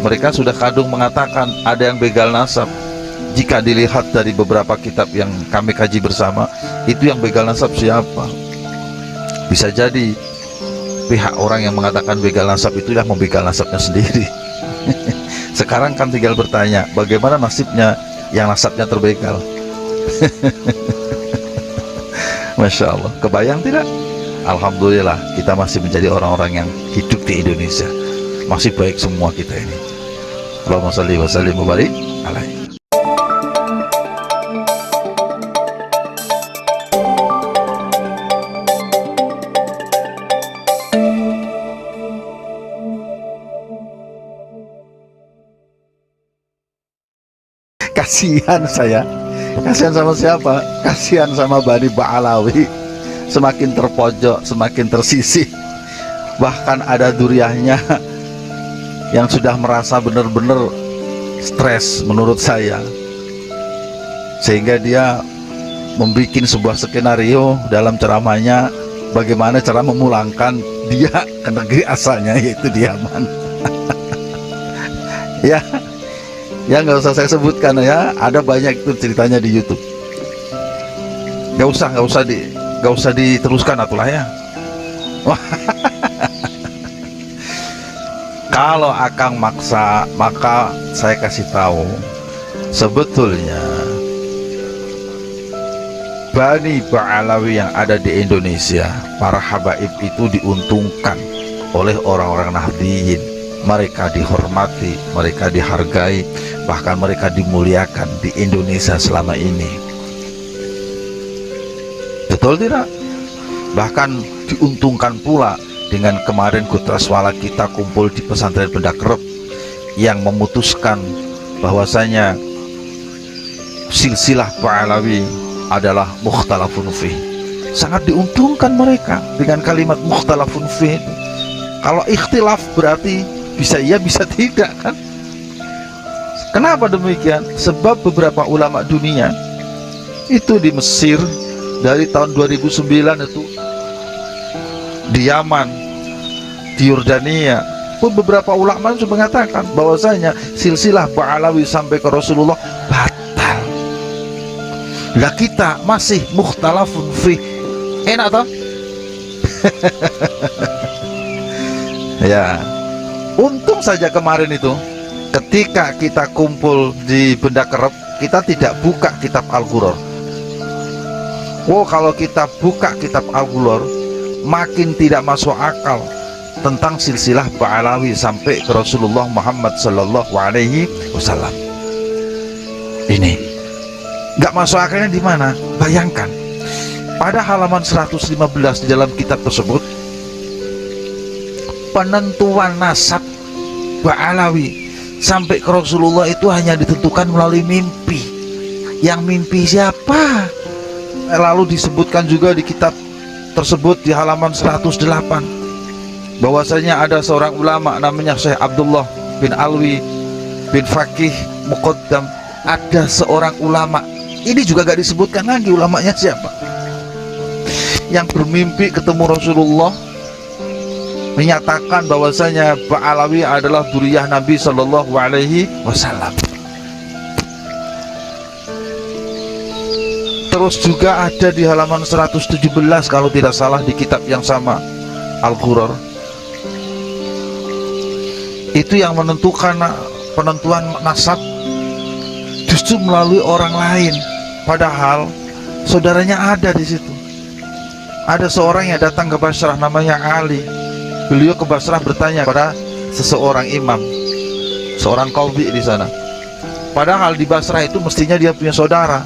Mereka sudah kadung mengatakan ada yang begal nasab. Jika dilihat dari beberapa kitab yang kami kaji bersama, itu yang begal nasab siapa? Bisa jadi pihak orang yang mengatakan begal nasab itu yang membegal nasabnya sendiri. Sekarang kan tinggal bertanya, bagaimana nasibnya yang nasabnya terbegal? Masya Allah, kebayang tidak? Alhamdulillah kita masih menjadi orang-orang yang hidup di Indonesia. Masih baik semua kita ini. Allahumma shalli wa sallim wa barik alaihi. Kasihan saya. Kasihan sama siapa? Kasihan sama Bani Ba'alawi. Semakin terpojok, semakin tersisih. Bahkan ada duriahnya yang sudah merasa benar-benar stres menurut saya, sehingga dia membuat sebuah skenario dalam ceramahnya bagaimana cara memulangkan dia ke negeri asalnya, yaitu di Yaman. Ya nggak usah saya sebutkan ya, ada banyak itu ceritanya di YouTube. Nggak usah diteruskan atulah ya. Kalau Akang maksa, maka saya kasih tahu, sebetulnya Bani Ba'alawi yang ada di Indonesia, para habaib itu diuntungkan oleh orang-orang Nahdiyin. Mereka dihormati, mereka dihargai, bahkan mereka dimuliakan di Indonesia selama ini. Betul tidak? Bahkan diuntungkan pula dengan kemarin Kutraswala kita kumpul di pesantren Benda Kerep yang memutuskan bahwasanya silsilah Ba'alawi adalah mukhtalafun fih. Sangat diuntungkan mereka dengan kalimat mukhtalafun fih. Kalau ikhtilaf berarti bisa iya bisa tidak kan? Kenapa demikian? Sebab beberapa ulama dunia itu di Mesir dari tahun 2009 itu, di Yaman, di Yordania pun beberapa ulama sudah mengatakan bahwasanya silsilah Ba'alawi sampai ke Rasulullah batal. Lah kita masih mukhtalafun fih. Enak toh? Ya, untung saja kemarin itu ketika kita kumpul di Benda Kerep, kita tidak buka kitab Al-Ghuror. Wow, kalau kita buka kitab Al-Ghuror, makin tidak masuk akal tentang silsilah Ba'alawi sampai ke Rasulullah Muhammad Sallallahu Alaihi Wasallam. Ini nggak masuk akalnya di mana? Bayangkan, pada halaman 115 di dalam kitab tersebut, penentuan nasab Ba'alawi sampai ke Rasulullah itu hanya ditentukan melalui mimpi. Yang mimpi siapa? Lalu disebutkan juga di kitab tersebut di halaman 108 bahwasanya ada seorang ulama namanya Syekh Abdullah bin Alwi bin Faqih Muqaddam. Ada seorang ulama, ini juga gak disebutkan lagi ulamanya siapa, yang bermimpi ketemu Rasulullah, menyatakan bahwasanya Ba'alawi adalah duriyah Nabi Sallallahu Alaihi Wasallam. Terus juga ada di halaman 117 kalau tidak salah di kitab yang sama, Al-Ghuror. Itu yang menentukan penentuan nasab justru melalui orang lain, padahal saudaranya ada di situ. Ada seorang yang datang ke Basrah namanya Ali. Beliau ke Basrah bertanya pada seseorang imam, seorang qadhi di sana. Padahal di Basrah itu mestinya dia punya saudara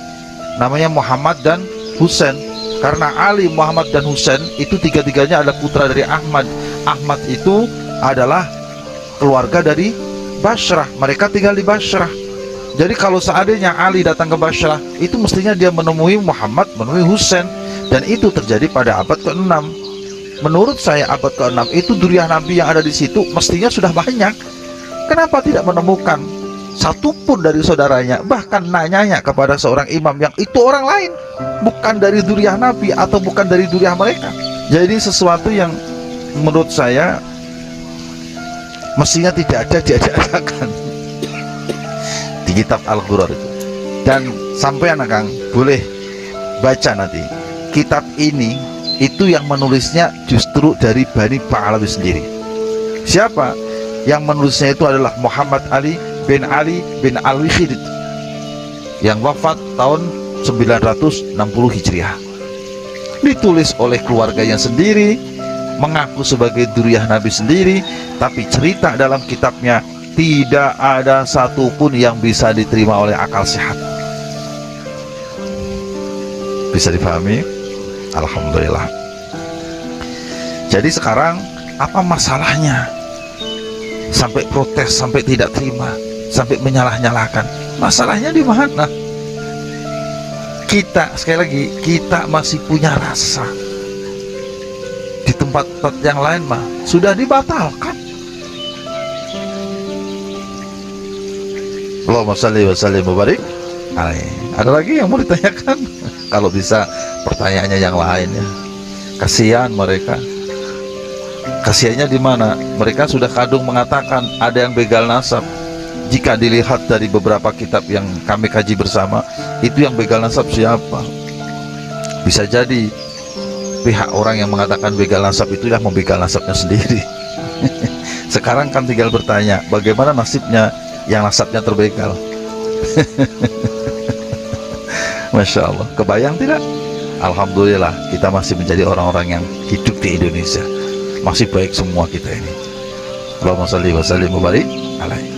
namanya Muhammad dan Husain, karena Ali, Muhammad dan Husain itu tiga-tiganya adalah putra dari Ahmad. Ahmad itu adalah keluarga dari Basrah, mereka tinggal di Basrah. Jadi kalau seandainya Ali datang ke Basrah, itu mestinya dia menemui Muhammad, menemui Husain, dan itu terjadi pada abad ke-6. Menurut saya abad ke-6 itu duriyah Nabi yang ada di situ mestinya sudah banyak. Kenapa tidak menemukan satupun dari saudaranya, bahkan nanyanya kepada seorang imam yang itu orang lain, bukan dari duriyah Nabi atau bukan dari duriyah mereka. Jadi sesuatu yang menurut saya Mestinya tidak ada, diadakan di kitab Al-Ghurar itu. Dan sampai anak Kang boleh baca nanti kitab ini, itu yang menulisnya justru dari Bani Ba'alawi sendiri. Siapa yang menulisnya? Itu adalah Muhammad Ali bin Al-Wahid yang wafat tahun 960 Hijriah. Ditulis oleh keluarganya sendiri, mengaku sebagai dzurriyyah Nabi sendiri, tapi cerita dalam kitabnya tidak ada satupun yang bisa diterima oleh akal sehat. Bisa dipahami? Alhamdulillah. Jadi sekarang apa masalahnya? Sampai protes, sampai tidak terima, sampai menyalah-nyalahkan. Masalahnya di mana? Kita, sekali lagi, kita masih punya rasa. Di tempat-tempat yang lain mah sudah dibatalkan. Allahumma shalli wa sallim wa barik alaihi. Ada lagi yang mau ditanyakan? Kalau bisa pertanyaannya yang lain ya. Kasihan mereka. Kasihannya di mana? Mereka sudah kadung mengatakan ada yang begal nasab. Jika dilihat dari beberapa kitab yang kami kaji bersama, itu yang begal nasab siapa? Bisa jadi pihak orang yang mengatakan begal nasab itu yang membegal nasabnya sendiri. Sekarang kan tinggal bertanya, bagaimana nasibnya yang nasabnya terbegal? Masya Allah, kebayang tidak? Alhamdulillah kita masih menjadi orang-orang yang hidup di Indonesia. Masih baik semua kita ini. Allahumma shalli wa sallim wa barik alaihi.